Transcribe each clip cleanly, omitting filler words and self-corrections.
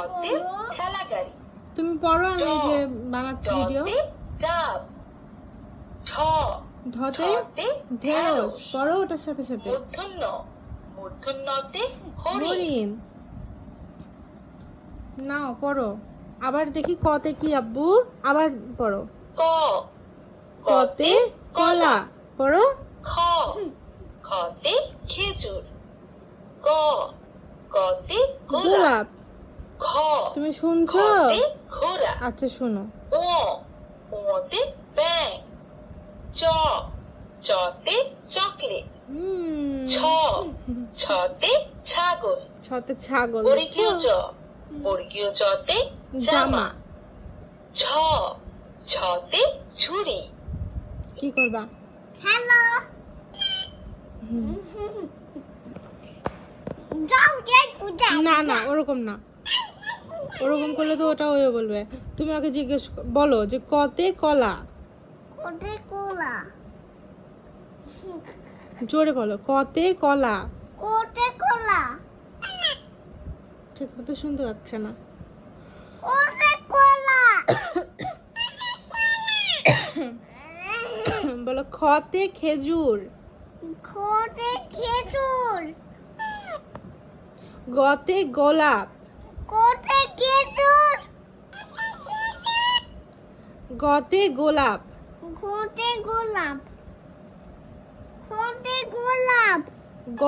টতে ঠেলা গাড়ি। তুমি পড়ো, আমি যে বানাচ্ছি ভিডিও। ডাব। ঢতে ঢেঁড়স। পড়ো ওটার সাথে সাথে। মূর্ধন্যতে হরিণ। হরিণ। নাও পড়ো। আবার দেখি কতে কি আব্বু, আবার পড়ো। কতে কলা। পড়ো। খতে খেজুর। কতে গোলাপ। ঘ তুমি শুনছো? ঘোড়া। আচ্ছা শোনো। ওতে ব্যাঙ। চতে চকলেট। ছতে ছাগল। ছতে ছাগল। বর্গীয় জতে জামা। ছতে ঝুড়ি। কি করবা? হ্যালো না না, ওরকম না। ওরকম করলে তো ওটা ওই বলবে। তুমি আগে জিজ্ঞেস বলো যে কতে কলা। কতে কলা। জোরে বলো, কতে কলা। কতে কলা। ঠিক মতো শুনতে পাচ্ছে না। কতে কলা। বলো খতে খেজুর। খতে খেজুর। গতে গোলাপ। কতে খেজুর। গতে গোলাপ। ঘতে গোলাপ। ঘতে গোলাপ। গ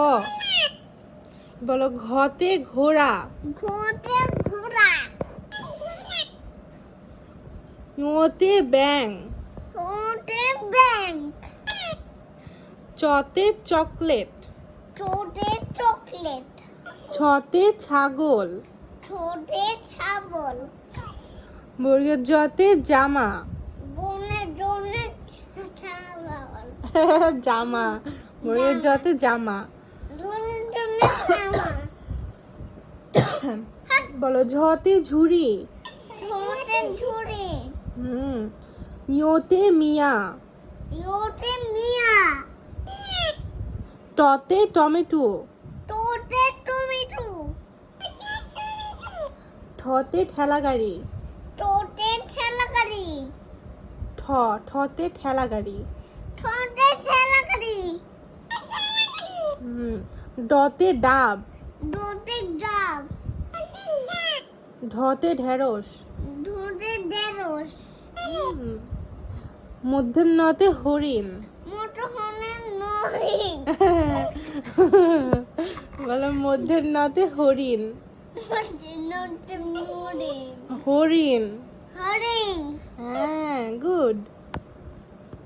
বলো ঘতে ঘোড়া। ঘতে ঘোড়া। ঙতে ব্যাঙ। ঘতে ব্যাঙ। চতে চকলেট। ছোটে চকলেট। ছতে ছাগল। ছোটে ছাগল। বর্গের জতে জামা। বনে জনে ছাগল। জামা। বর্গের জতে জামা। বনে জনে ছাগল। বলো ঝতে ঝুড়ি। ছোটে ঝুড়ি। ইয়োতে মিয়া। ইয়োতে মিয়া। টতে টমেটো। টোটে টমেটো। ঠতে ঠেলা গাড়ি। টোটে ঠেলা গাড়ি। ঠতে ঠেলা গাড়ি। ঠোঁটে ঠেলা গাড়ি। ডতে ডাব। ডোটে ডাব। ঢতে ঢেঁড়স। ঢোটে ঢেঁড়স। মূর্ধন্যতে হরিণ। মোটো হনে নরিং। বলো মূর্ধন্যতে হরিণ। নোটে নরিং। হরিণ। হরিং। হ্যাঁ, গুড।